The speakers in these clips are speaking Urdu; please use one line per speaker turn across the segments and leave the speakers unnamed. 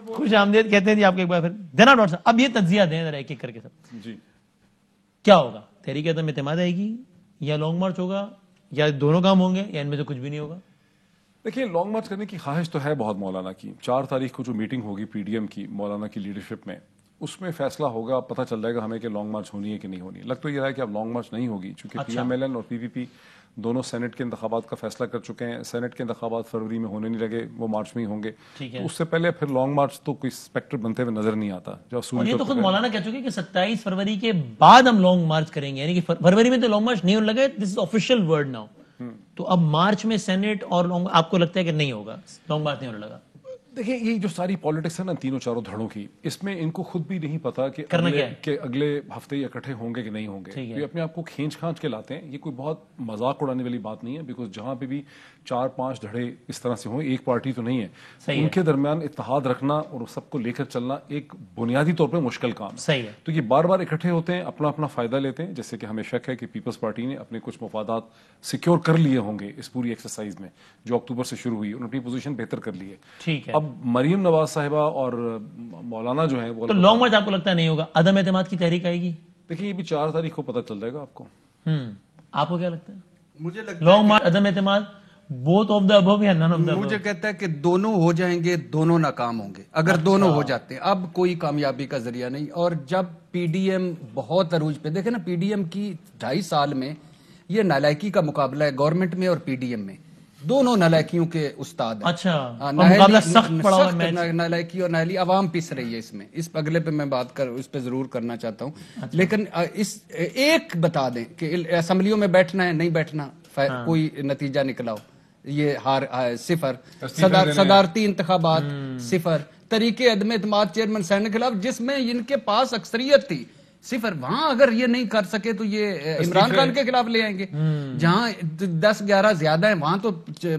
خوش آمدید کہتے ہیں جی آپ کے ایک بار پھر جناب ڈاکٹر صاحب اب یہ تجزیہ دیں ذرا ایک ایک کر کے سب
جی
کیا ہوگا؟ تحریک عدم اعتماد آئے گی یا لانگ مارچ ہوگا یا دونوں کام ہوں گے یا ان میں سے کچھ بھی نہیں ہوگا؟
دیکھیے لانگ مارچ کرنے کی خواہش تو ہے بہت مولانا کی. 4 تاریخ کو جو میٹنگ ہوگی پی ڈی ایم کی مولانا کی لیڈرشپ میں, اس میں فیصلہ ہوگا, پتہ چل جائے گا ہمیں کہ لانگ مارچ ہونی ہے کہ نہیں ہونی. لگ تو یہ رہا ہے کہ اب لانگ مارچ نہیں ہوگی چونکہ پی ایم ایل این اور پی پی پی دونوں سینٹ کے انتخابات کا فیصلہ کر چکے ہیں. سینٹ کے انتخابات فروری میں ہونے نہیں لگے, وہ مارچ میں ہی ہوں گے. تو اس سے پہلے پھر لانگ مارچ تو کوئی اسپیکٹر بنتے ہوئے نظر نہیں آتا.
اور یہ تو خود مولانا کہہ چکے کہ 27 فروری کے بعد ہم لانگ مارچ کریں گے, یعنی کہ فروری میں تو لانگ مارچ نہیں ہونے لگے. دس از آفیشیل ورڈ ناؤ. تو اب مارچ میں سینٹ اور آپ کو لگتا ہے کہ نہیں ہوگا, لانگ مارچ نہیں ہونے لگا؟
دیکھیں یہ جو ساری پالیٹکس ہے نا تینوں چاروں دھڑوں کی, اس میں ان کو خود بھی نہیں پتا کہ اگلے ہفتے یہ اکٹھے ہوں گے کہ نہیں ہوں گے. یہ اپنے آپ کو کھینچ کھانچ کے لاتے ہیں. یہ کوئی بہت مذاق اڑانے والی بات نہیں ہے, بیکاز جہاں پہ بھی 4-5 دھڑے اس طرح سے ہوں, ایک پارٹی تو نہیں ہے, ان کے درمیان اتحاد رکھنا اور سب کو لے کر چلنا ایک بنیادی طور پہ مشکل کام ہے. تو یہ بار بار اکٹھے ہوتے ہیں, اپنا اپنا فائدہ لیتے ہیں. جیسے کہ ہمیں شک ہے کہ پیپلز پارٹی نے اپنے کچھ مفادات سیکیور کر لیے ہوں گے اس پوری ایکسرسائز میں جو اکتوبر سے شروع ہوئی. انہوں نے اپنی پوزیشن بہتر کر لی ہے. اب مریم نواز صاحبہ اور مولانا جو ہیں وہ,
تو لانگ مارچ آپ کو لگتا ہے نہیں ہوگا, عدم اعتماد کی تحریک آئے گی؟
دیکھیں یہ بھی 4 تاریخ کو پتہ چل جائے گا آپ کو.
آپ کو کیا لگتا ہے؟
مجھے لگتا
لانگ مارچ عدم اعتماد بوتھ آف دا ابو یا نن آف دا ابو؟
مجھے کہتا ہے کہ دونوں ہو جائیں گے, دونوں ناکام ہوں گے. اگر دونوں ہو جاتے ہیں اب کوئی کامیابی کا ذریعہ نہیں. اور جب پی ڈی ایم بہت عروج پہ, دیکھیں نا پی ڈی ایم کی 2.5 سال میں یہ نالائکی کا مقابلہ ہے گورنمنٹ میں اور پی ڈی ایم میں. دونوں نالائکیوں کے استاد ہیں.
اچھا مقابلہ سخت پڑا ہوا ہے.
نالائکی اور ناہلی عوام پس رہی ہے اس میں. اس اگلے پہ میں بات اس پہ ضرور کرنا چاہتا ہوں. لیکن اس ایک بتا دیں کہ اسمبلیوں میں بیٹھنا ہے نہیں بیٹھنا, کوئی نتیجہ نکلا ہو, یہ ہار 0. صدارتی انتخابات 0. تحریک عدم اعتماد چیئرمین سینٹ کے خلاف جس میں ان کے پاس اکثریت تھی 0. وہاں اگر یہ نہیں کر سکے تو یہ عمران خان کے خلاف لے آئیں گے. جہاں 10-11 زیادہ ہیں وہاں تو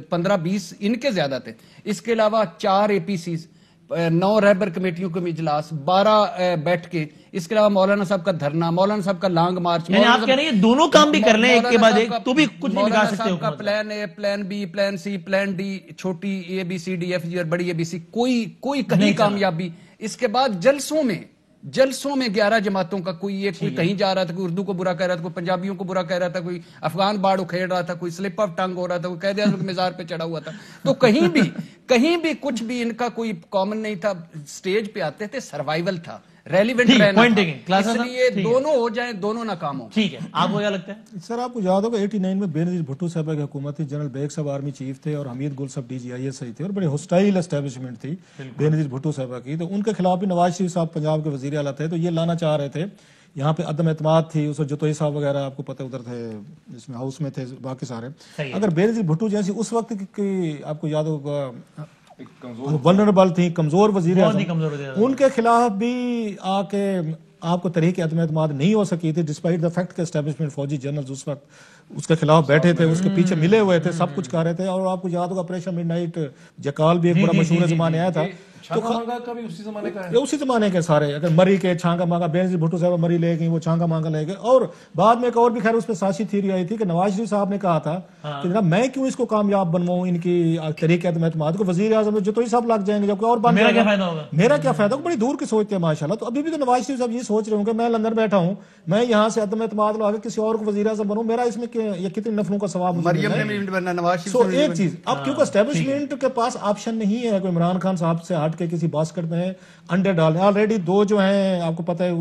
15-20 ان کے زیادہ تھے. اس کے علاوہ 4 اے پی سیز, 9 رہبر کمیٹیوں کے اجلاس, 12 بیٹھ کے, اس کے علاوہ مولانا صاحب کا دھرنا, مولانا صاحب کا لانگ مارچ.
یعنی آپ کہہ رہے ہیں دونوں کام بھی کر لیں ایک کے بعد ایک تو بھی کچھ نہیں بگاڑ سکتے.
مولانا صاحب کا plan A, plan B, plan C, plan D, چھوٹی A B C D F G اور بڑی اے بی سی, کوئی کہیں کامیابی. اس کے بعد جلسوں میں 11 جماعتوں کا کوئی کہیں جا رہا تھا, کوئی اردو کو برا کہہ رہا تھا, کوئی پنجابیوں کو برا کہہ رہا تھا, کوئی افغان باڑ اکھیڑ رہا تھا, کوئی سلپ آف ٹنگ ہو رہا تھا, کوئی قائد اعظم کے مزار پہ چڑھا ہوا تھا. تو کہیں بھی کچھ بھی ان کا کوئی کامن نہیں تھا. سٹیج پہ آتے تھے, سروائیول تھا, ریلیونٹ رہنا تھا. اس لیے دونوں ہو جائیں, دونوں ناکام ہوں.
ٹھیک ہے, آپ کو کیا لگتا ہے
سر؟ آپ کو یاد ہوگا 89 میں بے نظیر بھٹو صاحبہ کی حکومت تھی, جنرل بیگ صاحب آرمی چیف تھے اور حمید گل صاحب DGIS تھے, اور بڑے ہوسٹائل اسٹیبلشمنٹ تھی بے نظیر بھٹو صاحبہ کی. تو ان کے خلاف بھی نواز شریف صاحب پنجاب کے وزیر اعلیٰ تھے, تو یہ لانا چاہ رہے تھے. یہاں پہ عدم اعتماد تھی, اس وقت جتوئی صاحب وغیرہ آپ کو پتہ ادھر تھے, جس میں ہاؤس میں تھے باقی سارے. اگر بے نظیر بھٹو جیسی اس وقت کی آپ کو یاد ہوگا ولنریبل تھی, کمزور وزیر اعظم, ان کے خلاف بھی آ کے آپ کو تحریک عدم اعتماد نہیں ہو سکی تھی, ڈسپائٹ دا فیکٹ کہ اسٹیبلشمنٹ فوجی جنرلز اس وقت اس کے خلاف بیٹھے تھے, اس کے پیچھے ملے ہوئے تھے, سب کچھ کر رہے تھے. اور آپ کو یاد ہوگا آپریشن مڈ نائٹ جکال بھی ایک بڑا مشہور زمانے آیا تھا. اسی زمانے کے سارے, اگر مری کے چھانگا مانگا, بے نظیر بھٹو صاحب مری لے گئی, وہ چھانگا مانگا لے گئے. اور بعد میں ایک اور بھی خیر اس پہ سازشی تھیوری آئی تھی کہ نواز شریف صاحب نے کہا تھا کہ جناب میں کیوں اس کو کامیاب بنواؤں, ان کی تحریک عدم اعتماد کو, وزیر اعظم جو ہی صاحب لگ جائیں گے, جب کوئی اور بن جائے گا میرا کیا فائدہ ہوگا. بڑی دور کی سوچتے ہیں ماشاءاللہ. تو ابھی بھی تو نواز شریف صاحب یہ سوچ رہے ہوں کہ میں لندن بیٹھا ہوں, میں یہاں سے عدم اعتماد لگا کے کسی اور کو وزیر اعظم بنوں, میرا اس میں یہ کتنے نفلوں کا ثواب
مریم نے بننا نواز شریف.
سو ایک چیز, اب کیونکہ اسٹیبلشمنٹ کے پاس آپشن نہیں ہے کوئی عمران خان صاحب سے ہٹ کے کسی باسکٹ میں انڈے ڈالنے. آلریڈی 2 جو ہیں آپ کو پتہ ہے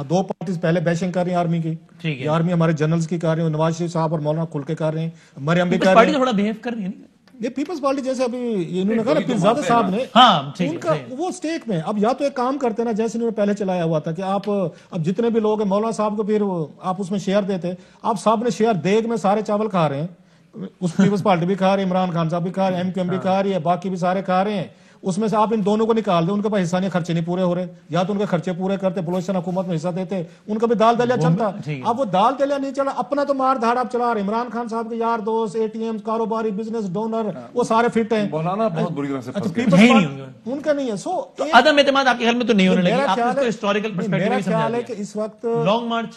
2 پارٹیز پہلے بیشنگ کر رہی ہیں آرمی کی, آرمی ہمارے جنرلز کی کر رہی ہیں, نواز شریف صاحب اور مولانا کھل کے کر رہے ہیں, مریم بھی کر رہی ہیں.
تھوڑا بہیو کر رہی ہے
یہ پیپلز پارٹی جیسے ابھی انہوں نے کہا نا پیرزادہ صاحب نے, ان کا وہ سٹیک میں اب یا تو ایک کام کرتے نا جیسے انہوں نے پہلے چلایا ہوا تھا کہ آپ اب جتنے بھی لوگ ہیں مولانا صاحب کو پھر آپ اس میں شیئر دیتے, آپ صاحب نے شیئر دیگ میں سارے چاول کھا رہے ہیں, اس پیپلز پارٹی بھی کھا رہی ہے, عمران خان صاحب بھی کھا رہے ہیں, MQM بھی کھا رہی ہے, باقی بھی سارے کھا رہے ہیں. اس میں سے آپ ان دونوں کو نکال دیں, ان کے پاس حصہ نہیں, خرچے نہیں پورے ہو رہے, یا تو ان کے خرچے پورے کرتے, بلوچستان حکومت میں حصہ دیتے, ان کا بھی دال دلیا چلتا. اب وہ دال دلیا نہیں چلا, اپنا تو مار دھاڑ آپ چلا رہے. عمران خان صاحب کے یار دوست, ATM, کاروباری, بزنس, ڈونر, وہ سارے فٹ ہیں.
مولانا بہت بری طرح سے
ان کا نہیں ہے. سو
عدم اعتماد آپ کے خیال میں تو نہیں ہونے لگی؟
میرا خیال ہے کہ اس وقت
لانگ مارچ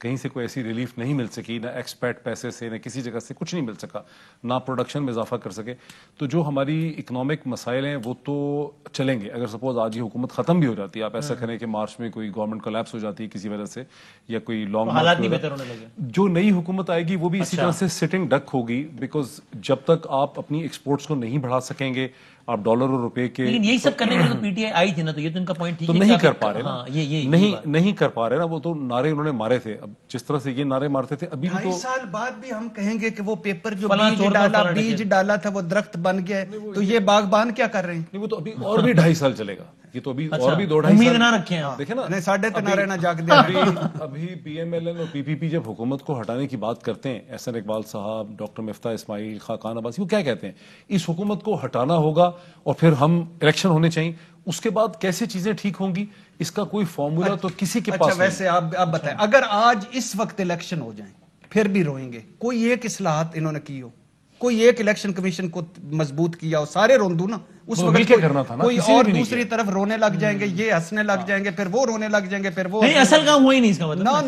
کہیں سے کوئی ایسی ریلیف نہیں مل سکی, نہ ایکسپیٹ پیسے سے, نہ کسی جگہ سے کچھ نہیں مل سکا, نہ پروڈکشن میں اضافہ کر سکے. تو جو ہماری اکنامک مسائل ہیں وہ تو چلیں گے. اگر سپوز آج یہ حکومت ختم بھی ہو جاتی ہے, آپ ایسا کریں کہ مارچ میں کوئی گورنمنٹ کولیپس ہو جاتی ہے کسی وجہ سے, یا کوئی لانگ
حالات نہیں بہتر ہونے لگے,
جو نئی حکومت آئے گی وہ بھی اسی طرح سے سٹنگ ڈک ہوگی, بیکاز جب تک آپ اپنی ایکسپورٹس کو نہیں بڑھا سکیں گے, آپ ڈالر اور روپے کے,
لیکن یہی سب کرنے کے لیے تو پی ٹی آئی آئی تھی نا, تو یہ تو ان کا پوائنٹ ٹھیک
تو
ہے,
نہیں کر پا رہے نا, نہیں کر پا رہے نا. وہ تو نعرے انہوں نے مارے تھے, اب جس طرح سے یہ نعرے مارتے تھے ابھی بھی
2.5 سال بعد بھی ہم کہیں گے کہ وہ پیپر جو بیج ڈالا تھا وہ درخت بن گیا ہے, تو یہ باغبان کیا کر رہے ہیں؟
نہیں, وہ تو ابھی اور بھی 2.5 سال چلے گا, یہ تو ابھی اور بھی 2.5
امید نہ رکھیں آپ,
دیکھیں نا,
نہیں 3.5 رہنا جاگ دیا.
ابھی پی ایم ایل این اور پی پی پی جب حکومت کو ہٹانے کی بات کرتے ہیں, احسن اقبال صاحب, ڈاکٹر مفتاح اسماعیل, خاقان عباسی, وہ کیا کہتے ہیں, اس حکومت کو ہٹانا ہوگا اور پھر ہم الیکشن ہونے چاہیے, اس کے بعد کیسے چیزیں ٹھیک ہوں گی, اس کا کوئی فارمولا تو کسی کے پاس.
ویسے آپ بتائیں, اگر آج اس وقت الیکشن ہو جائیں پھر بھی روئیں گے؟ کوئی ایک اصلاحات انہوں نے کی ہو, کوئی ایک الیکشن کمیشن کو مضبوط کیا ہو, سارے روندو نا اس وقت
کرنا تھا نا,
کوئی اور دوسری طرف رونے لگ جائیں گے, یہ ہنسنے لگ جائیں گے, پھر وہ رونے لگ جائیں گے, پھر وہ
نہیں, اصل کام ہوا ہی نہیں اس کا مطلب,
نا,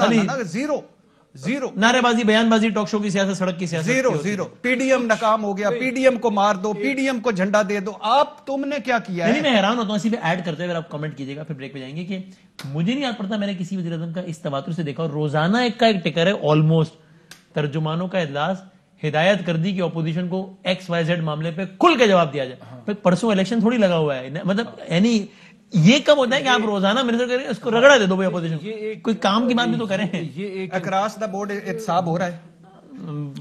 زیرو
نعرے بازی, بیان بازی, ٹاک شو کی سیاست, سڑک کی سیاست,
زیرو. پی ڈی ایم ناکام ہو گیا, پی ڈی ایم کو مار دو, پی ڈی ایم کو جھنڈا دے دو, آپ تم نے کیا کیا ہے؟
نہیں, میں حیران ہوتا ہوں اسی پہ ایڈ کرتے ہوئے, آپ کمنٹ کیجیے گا, پھر بریک پہ جائیں گے, کہ مجھے نہیں یاد پڑتا میں نے کسی وزیر اعظم کا اس تواتر سے دیکھا, اور روزانہ ایک کا ایک ٹکر ہے آلموسٹ, ترجمانوں کا اجلاس, ہدایت کر دی کہ اپوزیشن کو ایکس وائی زیڈ معاملے پہ کھل کے جواب دیا جائے. پرسوں الیکشن تھوڑی لگا ہوا ہے, مطلب یعنی یہ کب ہوتا ہے کہ آپ روزانہ منسٹر کریں, اس کو رگڑا دے دو بھائی اپوزیشن, کوئی کام کی بات بھی تو کریں.
یہ اکراس دا بورڈ احتساب ہو رہا ہے,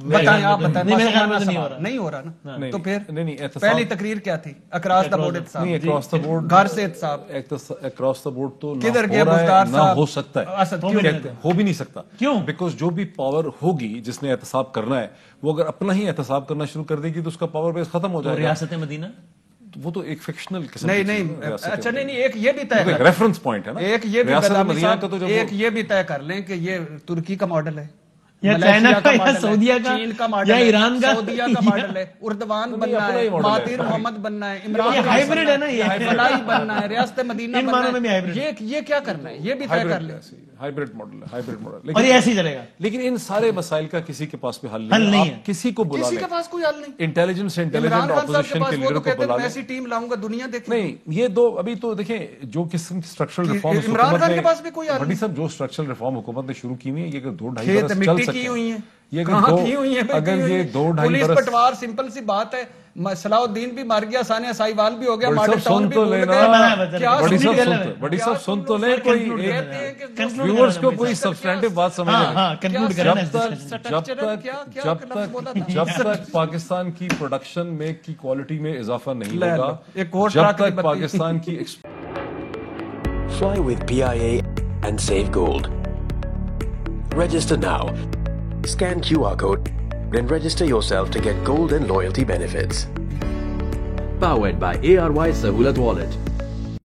بتائیں آپ بتائیں. نہیں ہو رہا نا, تو پھر پہلی تقریر کیا تھی؟ اکراس دا بورڈ احتساب, گھر سے احتساب,
اکراس دا بورڈ تو
کدھر گئے مختار صاحب؟
ہو سکتا ہے, ہو بھی نہیں سکتا. کیوں؟ بیکاز جو بھی پاور ہوگی جس نے احتساب کرنا ہے, وہ اگر اپنا ہی احتساب کرنا شروع کر دے گی تو اس کا پاور بیس ختم ہو جائے گا.
ریاست مدینہ
وہ تو ایک فکشنل قسم,
نہیں, اچھا نہیں, ایک یہ بھی طے کر,
ریفرنس پوائنٹ ہے نا,
ایک یہ بھی طے کر لیں کہ یہ ترکی کا ماڈل ہے,
یا چائنا کا, یا سعودیہ کا,
چین کا ماڈل,
یا ایران کا,
سعودیہ کا ماڈل ہے, اردوان بننا ہے, مہاتیر محمد بننا ہے, عمران
ہائیبرڈ ہے نا, یہ
فلائی بننا ہے, ریاست مدینہ بننا ہے, یہ کیا کرنا ہے, یہ بھی طے کر لیں.
ہائیبرڈ ماڈل ہے, ہائیبرڈ ماڈل,
اور یہ ایسے ہی چلے گا.
لیکن ان سارے مسائل کا کسی کے پاس بھی حل نہیں ہے. کسی کو بلا لیں,
کسی کے پاس کوئی حل نہیں.
انٹیلیجنس اپوزیشن کے لیڈر کو بلا لیں.
ایسی ٹیم لاؤں گا, دنیا دیکھیں.
نہیں, یہ دو ابھی تو دیکھیں جو قسم اسٹرکچرل ریفارم
عمران خان کے پاس بھی کوئی حل
نہیں. صاحب جو اسٹرکچرل ریفارم حکومت نے شروع کی ہوئی ہے, یہ اگر 2-2.5 برس چل سکتے ہیں, اگر یہ 2-2.5 برس,
پٹوار سمپل سی بات ہے, صلاح الدین بھی مر گیا, ثانیہ سائیوال بھی ہو گیا,
بڑی سب سن تو لیں, کوئی ویورز کو کوئی سبسٹینٹیو بات سمجھیں. جب تک پاکستان کی پروڈکشن میں کی کوالٹی میں اضافہ نہیں ہوگا, جب تک پاکستان کی
Fly with PIA and save gold. Register now. Scan QR code and register yourself to get gold and loyalty benefits.
Powered by ARY Sahulat Wallet.